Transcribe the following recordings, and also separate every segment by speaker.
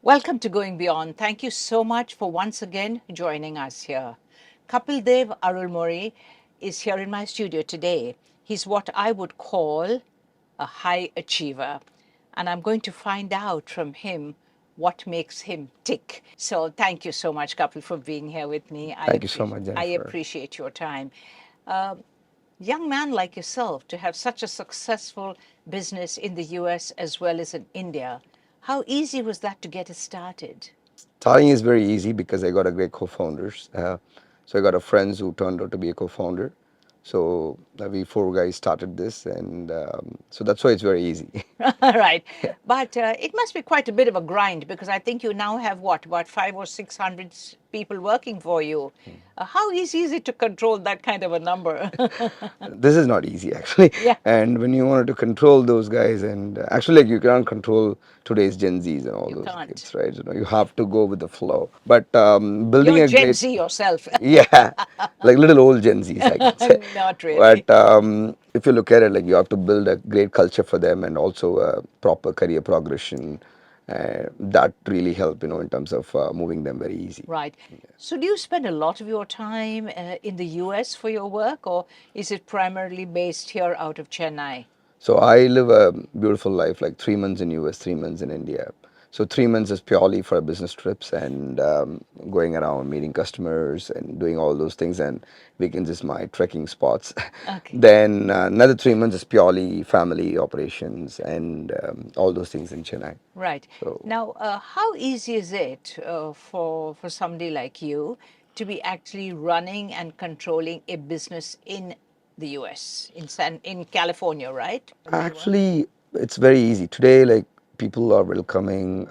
Speaker 1: Welcome to Going Beyond. Thank you so much for once again joining us here. Kapildev Arulmozhi is here in my studio today. He's what I would call a high achiever, and I'm going to find out from him what makes him tick. So thank you so much, Kapil, for being here with me.
Speaker 2: Thank you so much,
Speaker 1: I
Speaker 2: Jennifer.
Speaker 1: appreciate your time. Uh, Young man like yourself to have such a successful business in the US as well as in India, how easy was that to get it started?
Speaker 2: Starting is very easy because I got a great co-founders. So I got a friends who turned out to be a co-founder. So we four guys started this, and so that's why it's very easy.
Speaker 1: Right. But it must be quite a bit of a grind because I think you now have what, about 500 or 600 people working for you. How easy is it to control that kind of a number?
Speaker 2: This is not easy actually.
Speaker 1: Yeah.
Speaker 2: And when you wanted to control those guys, and actually, like you can't control today's Gen Zs and all
Speaker 1: You
Speaker 2: those
Speaker 1: can't.
Speaker 2: kids, right? You have to go with the flow. But building
Speaker 1: You're
Speaker 2: a
Speaker 1: Gen
Speaker 2: great,
Speaker 1: Z yourself.
Speaker 2: yeah, like little old Gen Zs, I can say.
Speaker 1: Not really.
Speaker 2: But if you look at it, like you have to build a great culture for them and also a proper career progression. That really help, in terms of moving them very easy.
Speaker 1: Right. So do you spend a lot of your time in the US for your work, or is it primarily based here out of Chennai?
Speaker 2: So I live a beautiful life, like 3 months in US, 3 months in India. So 3 months is purely for business trips and going around meeting customers and doing all those things. And weekends is my trekking spots.
Speaker 1: Okay.
Speaker 2: Then another 3 months is purely family operations and all those things in Chennai.
Speaker 1: Right.
Speaker 2: So
Speaker 1: Now, how easy is it for somebody like you to be actually running and controlling a business in the US, in California, right? Where you are?
Speaker 2: actually, it's very easy today. Like people are welcoming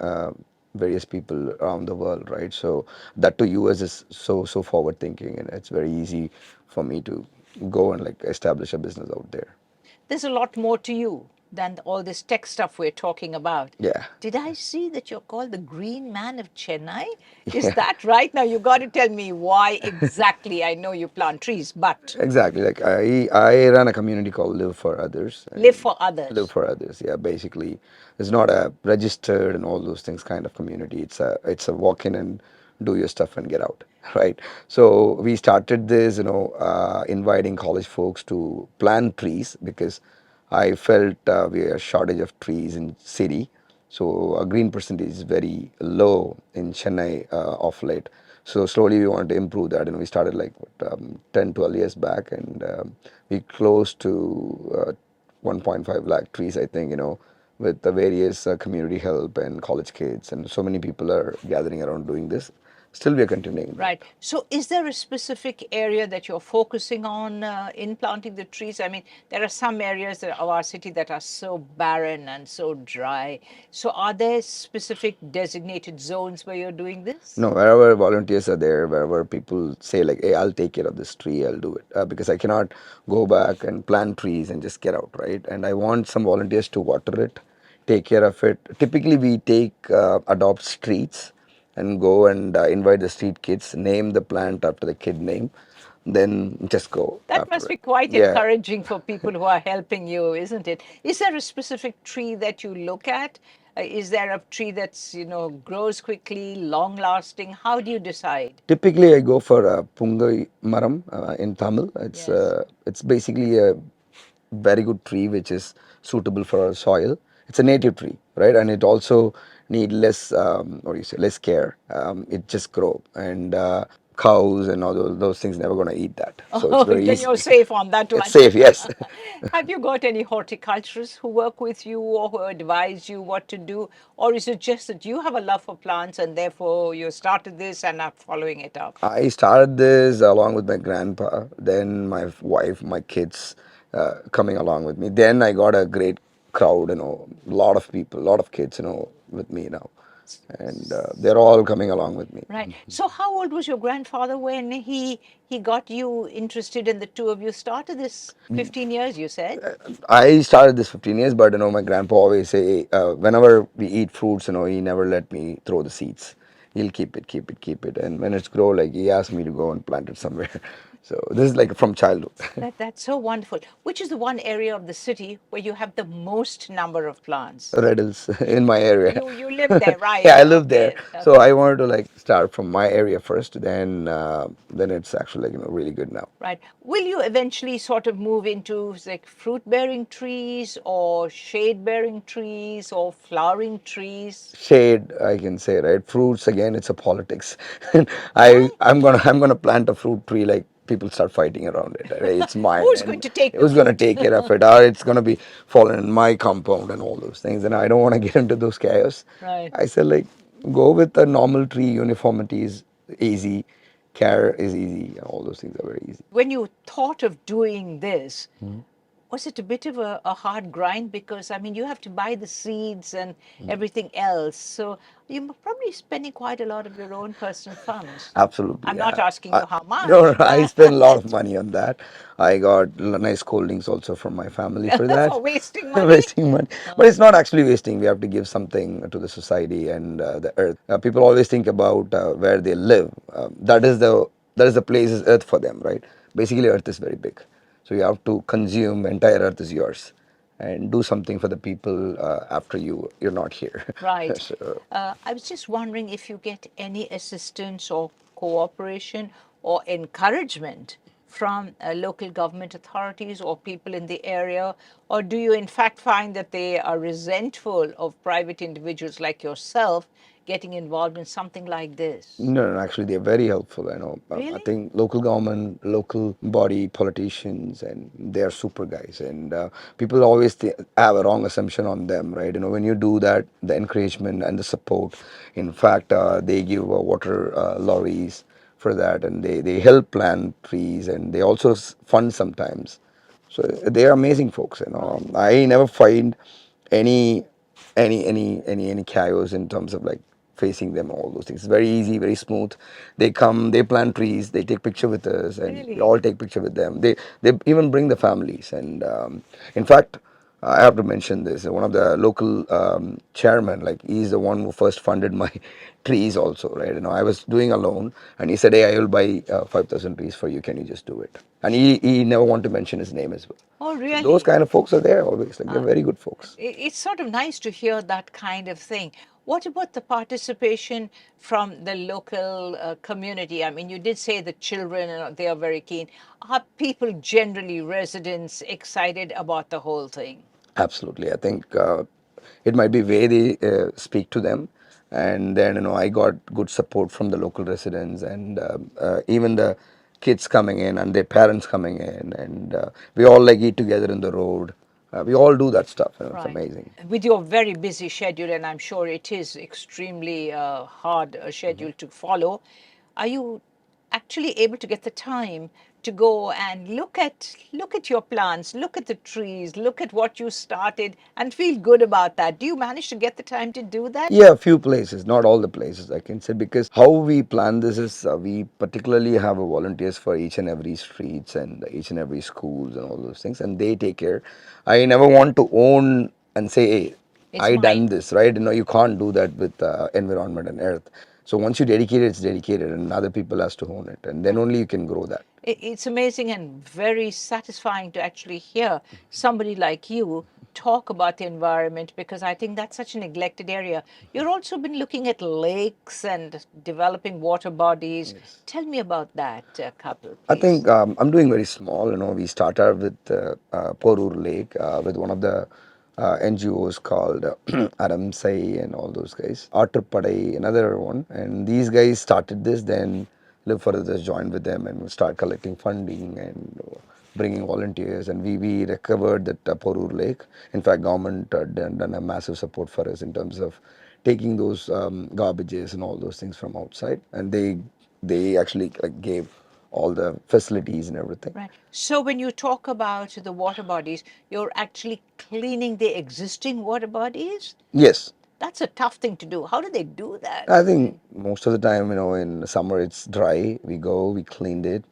Speaker 2: various people around the world, right? So that to US is so forward thinking, and it's very easy for me to go and like establish a business out there.
Speaker 1: There's a lot more to you than all this tech stuff we're talking about.
Speaker 2: Yeah,
Speaker 1: Did I see that you're called the Green Man of Chennai? Is
Speaker 2: yeah,
Speaker 1: that right? Now you got to tell me why exactly. I know you plant trees, but
Speaker 2: exactly. Like I run a community called Live for Others,
Speaker 1: live
Speaker 2: and
Speaker 1: for
Speaker 2: Live
Speaker 1: others.
Speaker 2: for Others. Yeah, basically, it's not a registered and all those things kind of community. It's a walk in and do your stuff and get out, right? So we started this, inviting college folks to plant trees because I felt we are shortage of trees in city. So our green percentage is very low in Chennai of late. So slowly we wanted to improve that, and we started like 10, 12 years back, and we close to 1.5 lakh trees, I think, with the various community help and college kids, and so many people are gathering around doing this. Still, we are continuing that.
Speaker 1: Right. So, is there a specific area that you're focusing on in planting the trees? I mean, there are some areas of our city that are so barren and so dry. So, are there specific designated zones where you're doing this?
Speaker 2: No, wherever volunteers are there, wherever people say like, "Hey, I'll take care of this tree, I'll do it," because I cannot go back and plant trees and just get out, right? And I want some volunteers to water it, take care of it. Typically, we adopt streets and go and invite the street kids, name the plant after the kid name, then just go
Speaker 1: That must
Speaker 2: after
Speaker 1: be
Speaker 2: it.
Speaker 1: quite
Speaker 2: Yeah,
Speaker 1: encouraging for people who are helping you, isn't it? Is there a specific tree that you look at? Is there a tree that's, grows quickly, long lasting? How do you decide?
Speaker 2: typically I go for Pungai Maram in Tamil.
Speaker 1: Yes.
Speaker 2: It's basically a very good tree which is suitable for our soil. It's a native tree, right? And it also need less, what do you say, less care. It just grow, and cows and all those things never gonna eat that. So it's
Speaker 1: Oh,
Speaker 2: very
Speaker 1: then
Speaker 2: easy.
Speaker 1: you're safe on that
Speaker 2: It's
Speaker 1: one.
Speaker 2: safe, yes.
Speaker 1: Have you got any horticulturists who work with you or who advise you what to do? Or is it just that you have a love for plants and therefore you started this and are following it up?
Speaker 2: I started this along with my grandpa, then my wife, my kids coming along with me. Then I got a great crowd, a lot of people, a lot of kids, with me now. And they're all coming along with me.
Speaker 1: Right. So how old was your grandfather when he got you interested and the two of you started this 15 years, you said?
Speaker 2: I started this 15 years, but my grandpa always say, whenever we eat fruits, he never let me throw the seeds. He'll keep it, keep it, keep it. And when it's grow, like he asked me to go and plant it somewhere. So this is like from childhood.
Speaker 1: That's so wonderful. Which is the one area of the city where you have the most number of plants?
Speaker 2: Riddles in my area.
Speaker 1: You live there, right?
Speaker 2: Yeah, I live there,
Speaker 1: Okay,
Speaker 2: so
Speaker 1: okay.
Speaker 2: I wanted to like start from my area first. Then it's actually like really good now.
Speaker 1: Right. Will you eventually sort of move into like fruit-bearing trees or shade-bearing trees or flowering trees?
Speaker 2: Shade, I can say, right? Fruits again, it's a politics.
Speaker 1: Why?
Speaker 2: I'm gonna plant a fruit tree, like people start fighting around it. Right? It's mine,
Speaker 1: Who's going
Speaker 2: and
Speaker 1: to take the
Speaker 2: who's gonna
Speaker 1: fruit?
Speaker 2: take care of it? Or it's gonna be falling in my compound and all those things. And I don't want to get into those chaos.
Speaker 1: Right.
Speaker 2: I said like go with a normal tree. Uniformity is easy, care is easy, and all those things are very easy.
Speaker 1: When you thought of doing this, was it a bit of a hard grind? Because, I mean, you have to buy the seeds and everything else. So you're probably spending quite a lot of your own personal funds.
Speaker 2: Absolutely.
Speaker 1: I'm not asking
Speaker 2: I,
Speaker 1: you how
Speaker 2: no,
Speaker 1: much,
Speaker 2: no, I spend a lot of
Speaker 1: but
Speaker 2: money on that. I got nice scoldings also from my family for that.
Speaker 1: for wasting money.
Speaker 2: Wasting money. But it's not actually wasting. We have to give something to the society and the earth. People always think about where they live. That is the place is earth for them, right? Basically, earth is very big. So you have to consume entire earth is yours and do something for the people after you're not here.
Speaker 1: Right.
Speaker 2: So,
Speaker 1: I was just wondering if you get any assistance or cooperation or encouragement from local government authorities or people in the area, or do you in fact find that they are resentful of private individuals like yourself getting involved in something like this?
Speaker 2: no, no, actually, they're very helpful. I know. I
Speaker 1: Really?
Speaker 2: think local government, local body, politicians, and they're super guys. And people always have a wrong assumption on them, right? When you do that, the encouragement and the support. In fact, they give water lorries for that, and they help plant trees, and they also fund sometimes. So they are amazing folks.
Speaker 1: Right.
Speaker 2: I never find any any chaos in terms of like facing them, all those things. It's very easy, very smooth. They come, they plant trees, they take picture with us, and we
Speaker 1: Really?
Speaker 2: all take picture with them. They even bring the families, and in fact, I have to mention this. One of the local chairman, like he's the one who first funded my trees also, right? I was doing alone, and he said, "Hey, I will buy 5,000 trees for you. Can you just do it?" And he never want to mention his name as well.
Speaker 1: Oh,
Speaker 2: So those
Speaker 1: really?
Speaker 2: kind of folks are there always. Like they're very good folks.
Speaker 1: It's sort of nice to hear that kind of thing. What about the participation from the local community? I mean, you did say the children, they are very keen. Are people generally, residents, excited about the whole thing?
Speaker 2: Absolutely. I think it might be way they speak to them. And then, I got good support from the local residents and even the kids coming in and their parents coming in. And we all like eat together in the road. We all do that stuff. It's
Speaker 1: Right.
Speaker 2: amazing.
Speaker 1: With your very busy schedule, and I'm sure it is extremely hard schedule to follow, are you actually able to get the time to go and look at your plants, look at the trees, look at what you started, and feel good about that? Do you manage to get the time to do that?
Speaker 2: Yeah, a few places, not all the places I can say, because how we plan this is we particularly have a volunteers for each and every streets and each and every schools and all those things, and they take care. I never want to own and say, hey,
Speaker 1: It's
Speaker 2: I done
Speaker 1: mine.
Speaker 2: this, right? You can't do that with environment and earth. So once you dedicate it, it's dedicated, and other people has to own it, and then only you can grow that.
Speaker 1: It's amazing and very satisfying to actually hear somebody like you talk about the environment, because I think that's such a neglected area. You've also been looking at lakes and developing water bodies.
Speaker 2: Yes.
Speaker 1: Tell me about that, couple,
Speaker 2: I
Speaker 1: please.
Speaker 2: think I'm doing very small. We started with Porur Lake with one of the NGOs called Aramsai and all those guys. Padai, another one. And these guys started this, then Live Further just joined with them and we start collecting funding and bringing volunteers. And we recovered that Porur Lake. In fact, government done a massive support for us in terms of taking those garbages and all those things from outside. And they actually like gave all the facilities and everything.
Speaker 1: Right. So when you talk about the water bodies, you're actually cleaning the existing water bodies?
Speaker 2: Yes,
Speaker 1: That's a tough thing to do. How do they do that?
Speaker 2: I think most of the time, in summer it's dry. We go, we cleaned it,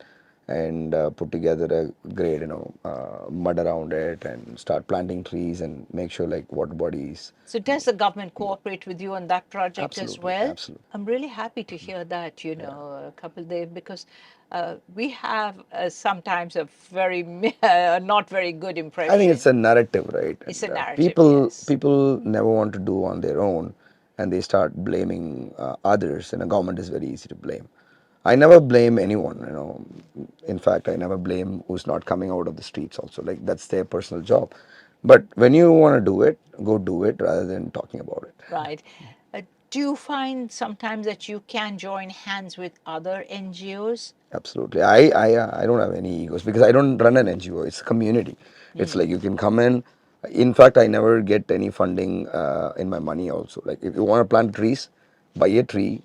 Speaker 2: and put together a great, mud around it and start planting trees and make sure like water bodies.
Speaker 1: So does the government cooperate with you on that project as
Speaker 2: Absolutely,
Speaker 1: well?
Speaker 2: absolutely.
Speaker 1: I'm really happy to hear that, Kapildev, because we have sometimes a very not very good
Speaker 2: I think it's
Speaker 1: impression.
Speaker 2: a narrative, right?
Speaker 1: It's a
Speaker 2: And
Speaker 1: narrative, yes.
Speaker 2: people never want to do on their own, and they start blaming others. And the government is very easy to blame. I never blame anyone. In fact, I never blame who's not coming out of the streets. Also, like that's their personal job. But when you want to do it, go do it rather than talking about it.
Speaker 1: Right. Uh, do you find sometimes that you can join hands with other NGOs?
Speaker 2: Absolutely. I don't have any egos because I don't run an NGO. It's a community. It's like you can come in. In fact, I never get any funding in my money also. Like if you want to plant trees, buy a tree,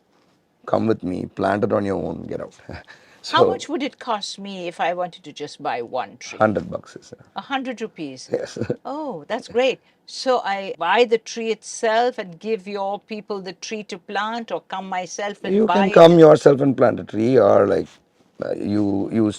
Speaker 2: come with me, plant it on your own, get out.
Speaker 1: How
Speaker 2: So
Speaker 1: much would it cost me if I wanted to just buy one tree?
Speaker 2: $100 is
Speaker 1: 100 rupees.
Speaker 2: yes.
Speaker 1: Oh, that's great. So I buy the tree itself and give your people the tree to plant, or come myself and
Speaker 2: You
Speaker 1: buy
Speaker 2: can
Speaker 1: it?
Speaker 2: come yourself and plant a tree, or like you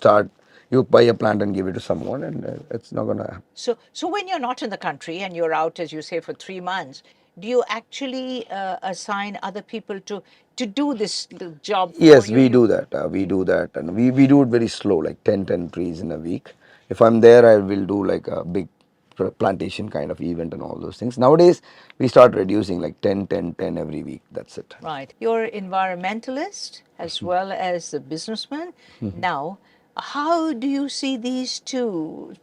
Speaker 2: buy a plant and give it to someone, and it's not gonna happen.
Speaker 1: So when you're not in the country and you're out, as you say, for 3 months, do you actually assign other people to do this little job for
Speaker 2: Yes,
Speaker 1: you?
Speaker 2: we do that. We do that, and we do it very slow, like 10 trees in a week. If I'm there, I will do like a big plantation kind of event and all those things. Nowadays, we start reducing like 10 every week. That's it.
Speaker 1: Right. You're environmentalist as well as a businessman. Now, how do you see these two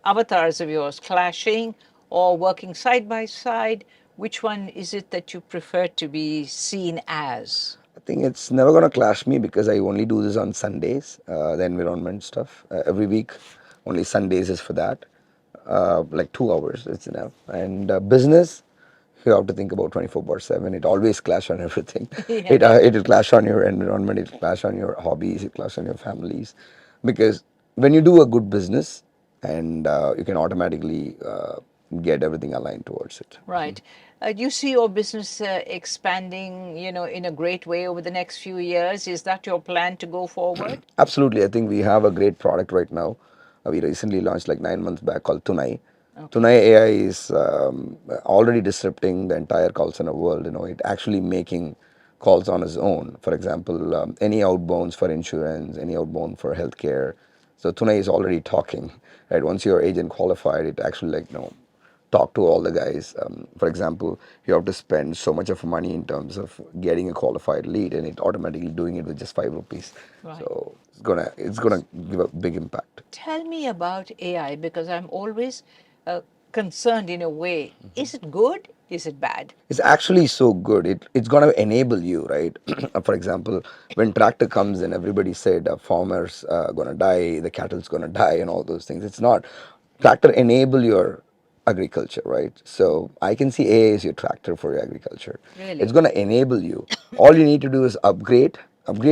Speaker 1: avatars of yours clashing or working side by side? Which one is it that you prefer to be seen as?
Speaker 2: I think it's never gonna clash me because I only do this on Sundays, the environment stuff. Every week, only Sundays is for that. Like 2 hours, it's enough. And business, you have to think about 24/7. It always clash on everything.
Speaker 1: Yeah,
Speaker 2: It'll clash on your environment. It'll clash on your hobbies. It clash on your families, because when you do a good business, and you can automatically get everything aligned towards it.
Speaker 1: right. Do you see your business expanding, in a great way over the next few years? Is that your plan to go forward?
Speaker 2: Absolutely. I think we have a great product right now. We recently launched like 9 months back called Tunai.
Speaker 1: Okay.
Speaker 2: Tunai AI is already disrupting the entire call center world. It actually making calls on its own. For example, any outbounds for insurance, any outbound for healthcare. So Tunai is already talking, right? Once your agent qualified, it actually like, talk to all the guys. For example, you have to spend so much of money in terms of getting a qualified lead, and it automatically doing it with just 5 rupees.
Speaker 1: Right.
Speaker 2: So it's gonna give a big impact.
Speaker 1: Tell me about AI, because I'm always concerned in a way. Is it good? Is it bad?
Speaker 2: It's actually so good. It's gonna enable you, right? For example, when tractor comes in, everybody said farmers gonna die, the cattle's gonna die, and all those things. It's not. Tractor enable your agriculture, right? So I can see AI is your tractor for your agriculture. It's
Speaker 1: Really?
Speaker 2: gonna enable you. All you need to do is upgrade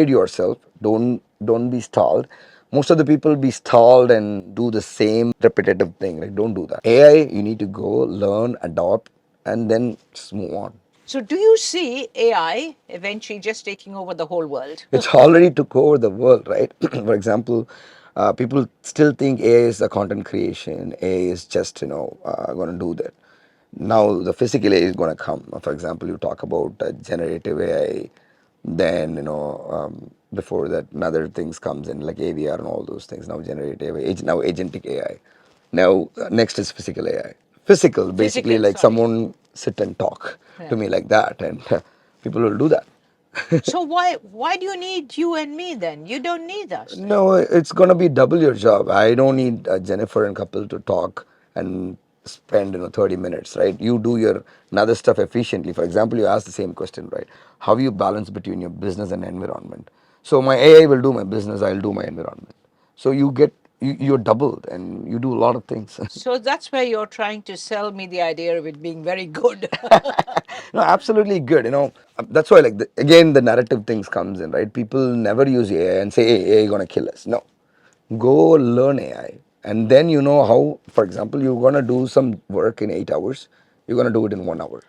Speaker 2: yourself. Don't be stalled. Most of the people be stalled and do the same repetitive thing. Like, don't do that. AI, you need to go learn, adopt, and then just move on.
Speaker 1: So, do you see AI eventually just taking over the whole world?
Speaker 2: It's already took over the world, right? For example, people still think AI is the content creation. AI is just going to do that. Now the physical AI is going to come. For example, you talk about generative AI, then before that another things comes in like AVR and all those things. Now generative AI, now agentic AI. Now next is physical AI. Physical, basically
Speaker 1: Physical,
Speaker 2: like
Speaker 1: sorry.
Speaker 2: someone sit and talk to
Speaker 1: Yeah.
Speaker 2: me like that, and people will do that.
Speaker 1: So, why do you need you and me then? You don't need us then.
Speaker 2: No, it's gonna be double your job. I don't need Jennifer and couple to talk and spend 30 minutes, right? You do your another stuff efficiently. For example, you ask the same question, right? How you balance between your business and environment? So my AI will do my business, I'll do my environment. So you're doubled and you do a lot of things.
Speaker 1: So, that's where you're trying to sell me the idea of it being very good.
Speaker 2: No, absolutely good. That's why like again the narrative things comes in, right? People never use AI and say, hey, AI gonna kill us. No, go learn AI, and then you know how. For example, you're gonna do some work in 8 hours. You're gonna do it in 1 hour.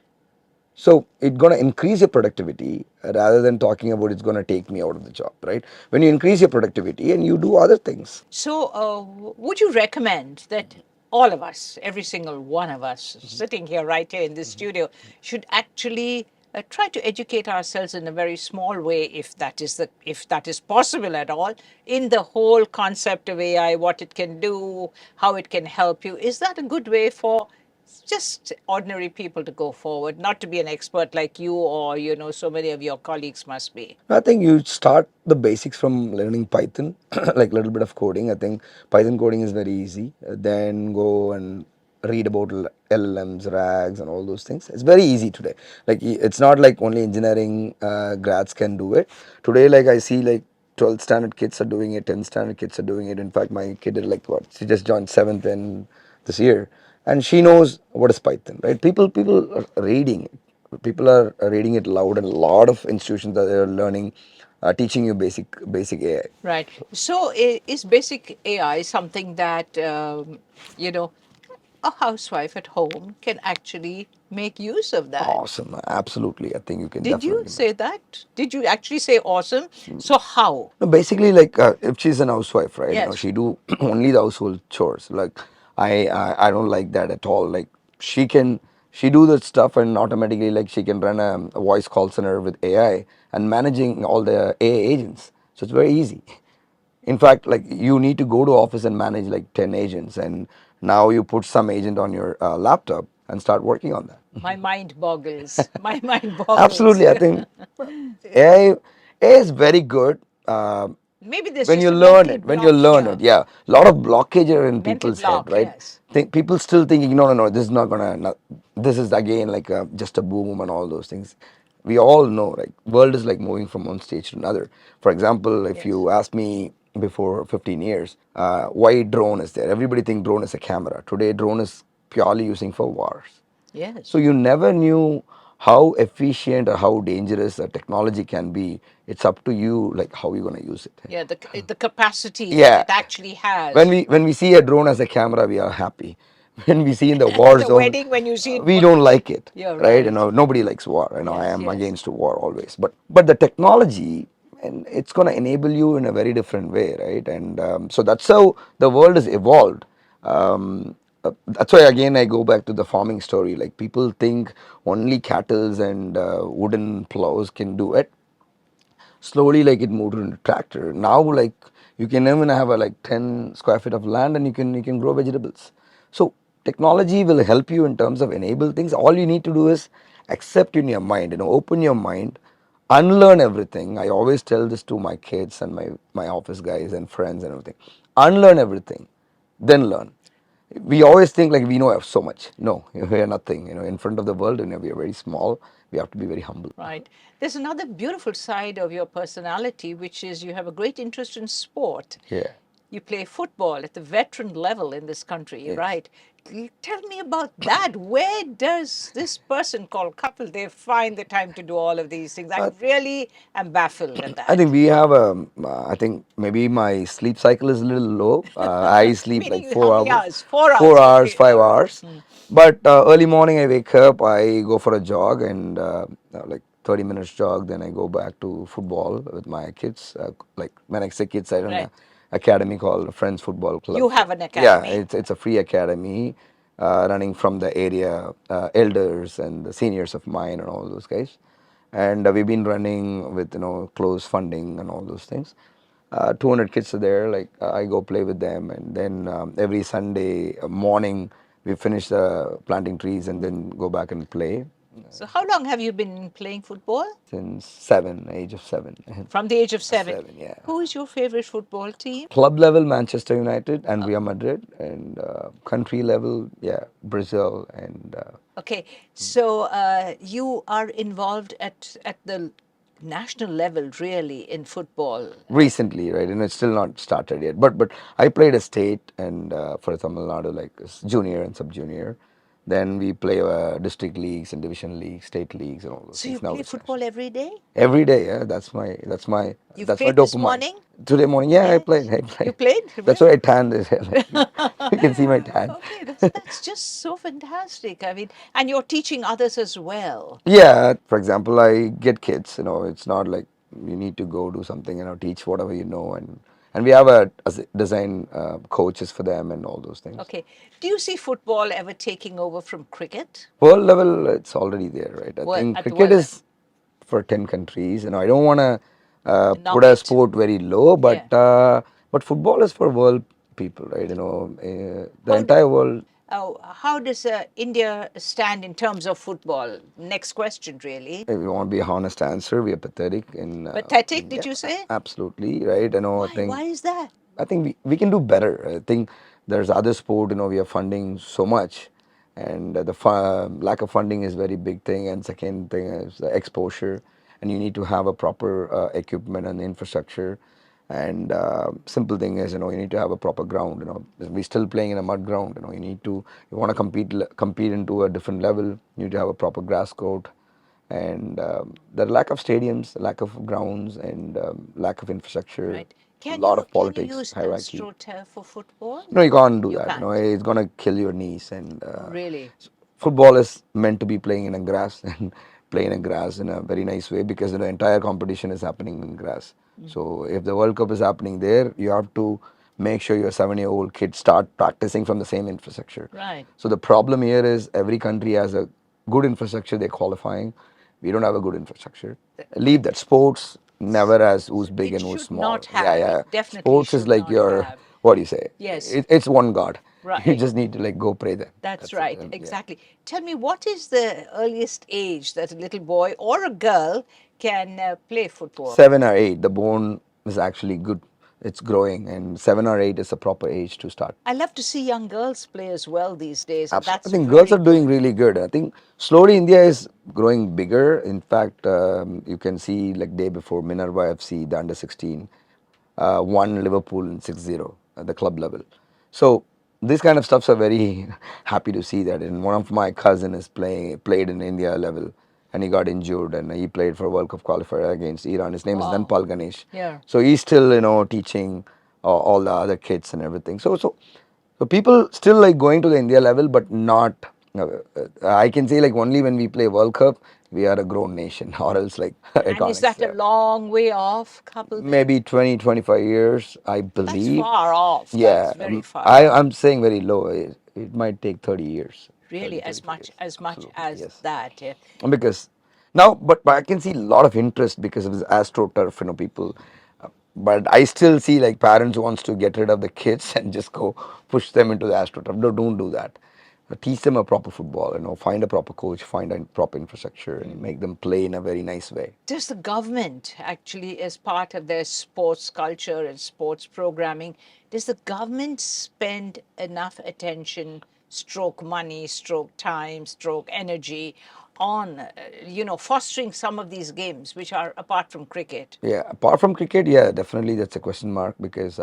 Speaker 2: So it's going to increase your productivity rather than talking about it's going to take me out of the job, right? When you increase your productivity and you do other things.
Speaker 1: So, would you recommend that all of us, every single one of us sitting here, right here in this studio, should actually try to educate ourselves in a very small way, if that is possible at all, in the whole concept of AI, what it can do, how it can help you? Is that a good way for just ordinary people to go forward, not to be an expert like you or so many of your colleagues must be?
Speaker 2: I think you start the basics from learning Python, like a little bit of coding. I think Python coding is very easy. Then go and read about LLMs, RAGs, and all those things. It's very easy today. Like it's not like only engineering grads can do it. Today, like I see, like 12th standard kids are doing it, 10th standard kids are doing it. In fact, my kid did like what? She just joined 7th in this year, and she knows what is Python, right? People are reading it. People are reading it loud, and a lot of institutions that are learning, teaching you basic AI.
Speaker 1: Right. So, is basic AI something that, you know, a housewife at home can actually make use of that?
Speaker 2: Awesome, absolutely. I think you can
Speaker 1: Did you
Speaker 2: definitely.
Speaker 1: say that? Did you actually say awesome? So, how?
Speaker 2: No, basically, like if she's an housewife, right?
Speaker 1: Yes.
Speaker 2: She do only the household chores. Like I don't like that at all. Like she can she do that stuff and automatically like she can run a voice call center with AI and managing all the AI agents. So it's very easy. In fact, like you need to go to office and manage like 10 agents, and now you put some agent on your laptop and start working on that.
Speaker 1: My mind boggles. My mind boggles.
Speaker 2: Absolutely, I think AI, AI is very good.
Speaker 1: Maybe there's
Speaker 2: When
Speaker 1: just
Speaker 2: you
Speaker 1: a
Speaker 2: learn
Speaker 1: mental
Speaker 2: it, when you
Speaker 1: block
Speaker 2: learn it,
Speaker 1: here.
Speaker 2: yeah, a lot of blockage are in
Speaker 1: Mental
Speaker 2: people's head,
Speaker 1: block,
Speaker 2: right?
Speaker 1: yes.
Speaker 2: People still thinking, no, no, no, this is not gonna, this is again like just a boom and all those things. We all know, like, world is like moving from one stage to another. For example, if
Speaker 1: Yes.
Speaker 2: you ask me before 15 years, why drone is there? Everybody think drone is a camera. Today, drone is purely using for wars. So
Speaker 1: Yes.
Speaker 2: you never knew how efficient or how dangerous a technology can be. It's up to you, like how you're gonna use it.
Speaker 1: Yeah, the capacity that
Speaker 2: Yeah.
Speaker 1: it actually
Speaker 2: When
Speaker 1: has.
Speaker 2: we see a drone as a camera, we are happy. When we see in the
Speaker 1: At
Speaker 2: war
Speaker 1: the
Speaker 2: zone,
Speaker 1: wedding, when you see it,
Speaker 2: we don't like it,
Speaker 1: you're
Speaker 2: right?
Speaker 1: right.
Speaker 2: Nobody likes war. I
Speaker 1: Yes,
Speaker 2: am
Speaker 1: yes.
Speaker 2: against war always. But the technology, and it's gonna enable you in a very different way, right? And so that's how the world has evolved. That's why again I go back to the farming story. Like people think only cattles and wooden plows can do it. Slowly, like it moved into tractor. Now like you can even have a like 10 square feet of land and you can grow vegetables. So technology will help you in terms of enable things. All you need to do is accept in your mind, open your mind, unlearn everything. I always tell this to my kids and my office guys and friends and everything. Unlearn everything, then learn. We always think like we know so much. No, we are nothing. In front of the world, and we are very small. We have to be very humble.
Speaker 1: Right. There's another beautiful side of your personality, which is you have a great interest in sport.
Speaker 2: Yeah.
Speaker 1: You play football at the veteran level in this country,
Speaker 2: Yes.
Speaker 1: right? Tell me about that. Where does this person called Kapildev find the time to do all of these things? I
Speaker 2: Uh,
Speaker 1: really am baffled at
Speaker 2: I think
Speaker 1: that.
Speaker 2: we have a. I think maybe my sleep cycle is a little low. I sleep like
Speaker 1: Meaning how
Speaker 2: four
Speaker 1: many
Speaker 2: hours,
Speaker 1: hours? 4 hours.
Speaker 2: 4 hours,
Speaker 1: Okay.
Speaker 2: five
Speaker 1: All right.
Speaker 2: hours. But early morning I wake up, I go for a jog and like 30 minutes jog. Then I go back to football with my kids. Like when I say kids, I run a
Speaker 1: Right.
Speaker 2: academy called Friends Football Club.
Speaker 1: You have an
Speaker 2: Yeah,
Speaker 1: academy.
Speaker 2: it's a free academy running from the area elders and the seniors of mine and all those guys. And we've been running with close funding and all those things. 200 kids are there. Like I go play with them, and then every Sunday morning we finish planting trees and then go back and play.
Speaker 1: So, how long have you been playing football?
Speaker 2: Since seven, age of 7.
Speaker 1: From the age of 7.
Speaker 2: 7, yeah.
Speaker 1: Who is your favorite football team?
Speaker 2: Club level, Manchester United and Real Madrid, and country level, yeah, Brazil and.
Speaker 1: Okay, so you are involved at the national level, really, in football.
Speaker 2: Recently, right? And it's still not started yet. But I played a state and for Tamil Nadu like junior and sub junior. Then we play district leagues and division leagues, state leagues, and all those
Speaker 1: So
Speaker 2: things.
Speaker 1: you
Speaker 2: Now
Speaker 1: play
Speaker 2: it's
Speaker 1: football
Speaker 2: national.
Speaker 1: every day?
Speaker 2: Every day, yeah. That's
Speaker 1: You've
Speaker 2: my
Speaker 1: played this
Speaker 2: dopamine.
Speaker 1: morning?
Speaker 2: Today morning, yeah, I played.
Speaker 1: Yes.
Speaker 2: I
Speaker 1: You
Speaker 2: played.
Speaker 1: played?
Speaker 2: That's why I
Speaker 1: Really?
Speaker 2: tanned this hair. Like, you can see my tan.
Speaker 1: Okay, that's just so fantastic. I mean, and you're teaching others as well.
Speaker 2: Yeah, for example, I get kids. It's not like you need to go do something. Teach whatever you know, and we have a design coaches for them and all those things.
Speaker 1: Okay. Do you see football ever taking over from cricket?
Speaker 2: World level, it's already there, right? I
Speaker 1: Well,
Speaker 2: think
Speaker 1: at the
Speaker 2: cricket
Speaker 1: world level.
Speaker 2: is for 10 countries. I don't want to put
Speaker 1: Knock
Speaker 2: a
Speaker 1: it.
Speaker 2: sport very low,
Speaker 1: Yeah.
Speaker 2: but football is for world people, right? The
Speaker 1: How, d-
Speaker 2: entire world.
Speaker 1: how does India stand in terms of football? Next question, really.
Speaker 2: If you want to be a honest answer, we are pathetic in
Speaker 1: Pathetic, did
Speaker 2: yeah,
Speaker 1: you say?
Speaker 2: absolutely, right? I
Speaker 1: Why?
Speaker 2: think
Speaker 1: Why is that?
Speaker 2: we can do better. I think there's other sport, we are funding so much, and lack of funding is very big thing. And second thing is the exposure, and you need to have a proper equipment and infrastructure. And simple thing is, you need to have a proper ground. We're still playing in a mud ground. You want to compete into a different level. You need to have a proper grass court, and the lack of stadiums, lack of grounds, and lack of infrastructure,
Speaker 1: Right.
Speaker 2: a
Speaker 1: Can
Speaker 2: lot
Speaker 1: you
Speaker 2: of
Speaker 1: can you
Speaker 2: politics,
Speaker 1: use
Speaker 2: hierarchy.
Speaker 1: AstroTurf for football?
Speaker 2: No, you can't do
Speaker 1: You
Speaker 2: that.
Speaker 1: can't.
Speaker 2: It's gonna kill your knees. And
Speaker 1: Really?
Speaker 2: football is meant to be playing in a grass and play in a grass in a very nice way, because the entire competition is happening in grass. So if the World Cup is happening there, you have to make sure your 7-year-old kids start practicing from the same infrastructure.
Speaker 1: Right.
Speaker 2: So the problem here is every country has a good infrastructure. They're qualifying. We don't have a good infrastructure. Leave that. Sports never has who's big
Speaker 1: It
Speaker 2: and who's
Speaker 1: should
Speaker 2: small.
Speaker 1: not
Speaker 2: Yeah,
Speaker 1: have.
Speaker 2: yeah.
Speaker 1: It definitely
Speaker 2: Sports is
Speaker 1: should
Speaker 2: like
Speaker 1: not
Speaker 2: your,
Speaker 1: have.
Speaker 2: what do you say?
Speaker 1: Yes.
Speaker 2: It's one God. You
Speaker 1: Right.
Speaker 2: just need to like go pray them.
Speaker 1: That's
Speaker 2: That's it.
Speaker 1: right.
Speaker 2: Yeah.
Speaker 1: Exactly. Tell me, what is the earliest age that a little boy or a girl can play football?
Speaker 2: 7 or 8, the bone is actually good. It's growing, and 7 or 8 is a proper age to start.
Speaker 1: I love to see young girls play as well these days, and
Speaker 2: Absolutely. I
Speaker 1: that's
Speaker 2: think girls
Speaker 1: very
Speaker 2: are doing
Speaker 1: good.
Speaker 2: really good. I think slowly India is growing bigger. In fact, you can see like day before Minerva FC, the under 16, won Liverpool in 6-0 at the club level. So these kind of stuffs are very happy to see that. And one of my cousin is played in India level, and he got injured, and he played for World Cup qualifier against Iran. His name is
Speaker 1: Wow.
Speaker 2: Dhanpal Ganesh.
Speaker 1: Yeah.
Speaker 2: So he's still teaching all the other kids and everything. So people still like going to the India level, but not. I can say like only when we play World Cup, we are a grown nation, or else like I
Speaker 1: And
Speaker 2: can't
Speaker 1: is that a
Speaker 2: accept.
Speaker 1: long way off, Kapildev?
Speaker 2: Maybe 20, 25 years, I
Speaker 1: That's
Speaker 2: believe.
Speaker 1: far off.
Speaker 2: Yeah,
Speaker 1: That's very far off.
Speaker 2: I'm saying very low. It might take 30 years,
Speaker 1: Really,
Speaker 2: 35 years.
Speaker 1: as much
Speaker 2: Absolutely,
Speaker 1: as
Speaker 2: yes.
Speaker 1: that. Yeah.
Speaker 2: Because now, but I can see a lot of interest because of this astroturf, people. But I still see like parents wants to get rid of the kids and just go push them into the astroturf. No, don't do that. Teach them a proper football. Find a proper coach, find a proper infrastructure, and make them play in a very nice way.
Speaker 1: Does the government actually, as part of their sports culture and sports programming, does the government spend enough attention, stroke money, stroke time, stroke energy on, fostering some of these games, which are apart from cricket?
Speaker 2: Yeah, apart from cricket, yeah, definitely that's a question mark, because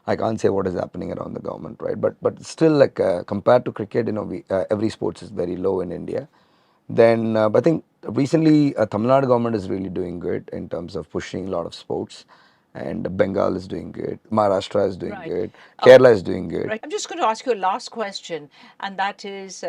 Speaker 2: I can't say what is happening around the government, right? But still, like compared to cricket, every sports is very low in India. Then I think recently Tamil Nadu government is really doing good in terms of pushing a lot of sports, and Bengal is doing good, Maharashtra is doing
Speaker 1: Right.
Speaker 2: good, Kerala is doing good.
Speaker 1: Right. I'm just going to ask you a last question, and that is,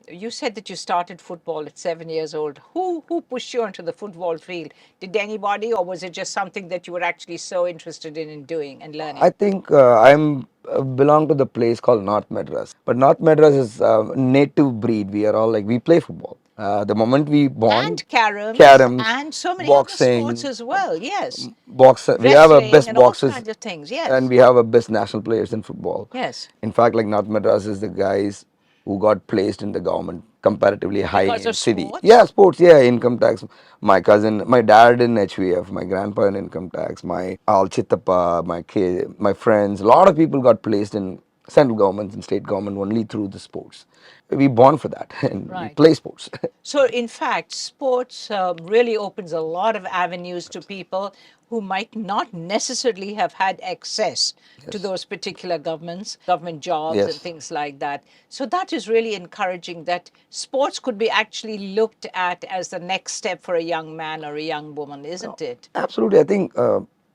Speaker 1: you said that you started football at 7 years old. Who pushed you onto the football field? Did anybody, or was it just something that you were actually so interested in doing and
Speaker 2: I
Speaker 1: learning?
Speaker 2: think I'm belong to the place called North Madras. But North Madras is native breed. We are all like we play football. The moment we born,
Speaker 1: And caroms
Speaker 2: caroms,
Speaker 1: and so many other sports
Speaker 2: boxing,
Speaker 1: as well. Yes.
Speaker 2: box. We have a
Speaker 1: Wrestling
Speaker 2: best
Speaker 1: and all
Speaker 2: boxers,
Speaker 1: kinds of things.
Speaker 2: and
Speaker 1: Yes.
Speaker 2: we have a best national players in football.
Speaker 1: Yes.
Speaker 2: In fact, like North Madras is the guys who got placed in the government comparatively high
Speaker 1: Because of
Speaker 2: in city. Yeah,
Speaker 1: sports.
Speaker 2: sports. Yeah, income tax. My cousin, my dad in HVF, my grandpa in income tax, my all chittappa, my kid, my friends. A lot of people got placed in central governments and state government only through the sports. We born for that and we
Speaker 1: Right.
Speaker 2: play sports.
Speaker 1: So, in fact, sports really opens a lot of avenues to people who might not necessarily have had access to
Speaker 2: Yes.
Speaker 1: those particular government jobs and
Speaker 2: Yes.
Speaker 1: things like that. So, that is really encouraging that sports could be actually looked at as the next step for a young man or a young woman,
Speaker 2: No,
Speaker 1: isn't it?
Speaker 2: absolutely. I think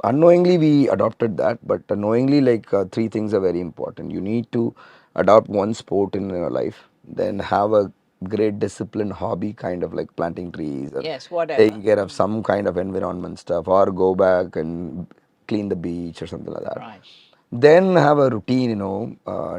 Speaker 2: unknowingly we adopted that, but knowingly, like three things are very important. You need to adopt one sport in your life, then have a great discipline hobby, kind of like planting trees or
Speaker 1: Yes, whatever.
Speaker 2: taking care of some kind of environment stuff, or go back and clean the beach or something like that.
Speaker 1: Right.
Speaker 2: Then have a routine,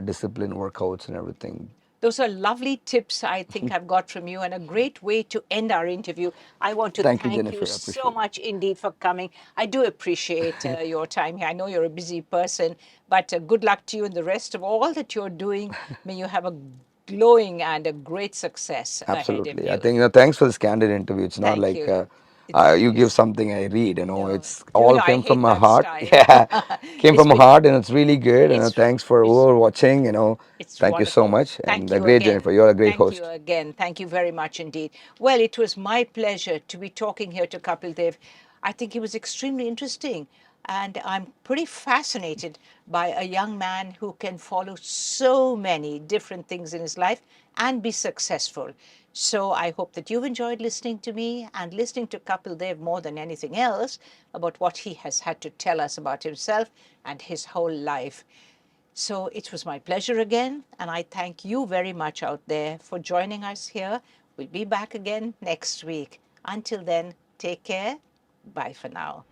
Speaker 2: discipline, workouts, and everything.
Speaker 1: Those are lovely tips I think I've got from you and a great way to end our interview. I want to
Speaker 2: Thank you,
Speaker 1: thank you
Speaker 2: Jennifer. I
Speaker 1: so
Speaker 2: appreciate it.
Speaker 1: much indeed for coming. I do appreciate your time here. I know you're a busy person, but good luck to you in the rest of all that you're doing. May you have a glowing and a great success ahead of
Speaker 2: Absolutely. I
Speaker 1: you.
Speaker 2: think, thanks for this candid interview. It's not
Speaker 1: Thank
Speaker 2: like
Speaker 1: you. It's
Speaker 2: you give
Speaker 1: nice.
Speaker 2: something I read,
Speaker 1: No,
Speaker 2: it's
Speaker 1: you
Speaker 2: all
Speaker 1: know, I
Speaker 2: came from
Speaker 1: hate
Speaker 2: my
Speaker 1: that
Speaker 2: heart.
Speaker 1: style.
Speaker 2: Yeah, came
Speaker 1: It's
Speaker 2: from my
Speaker 1: been,
Speaker 2: heart and it's really good. And
Speaker 1: it's,
Speaker 2: thanks for
Speaker 1: it's,
Speaker 2: who are watching,
Speaker 1: it's
Speaker 2: thank you so
Speaker 1: wonderful.
Speaker 2: much. And
Speaker 1: Thank you
Speaker 2: great,
Speaker 1: again.
Speaker 2: Jennifer. You're a great
Speaker 1: Thank you
Speaker 2: host.
Speaker 1: again. Thank you very much indeed. Well, it was my pleasure to be talking here to Kapil Dev. I think he was extremely interesting. And I'm pretty fascinated by a young man who can follow so many different things in his life and be successful. So I hope that you've enjoyed listening to me and listening to Kapil Dev more than anything else about what he has had to tell us about himself and his whole life. So it was my pleasure again, and I thank you very much out there for joining us here. We'll be back again next week. Until then, take care. Bye for now.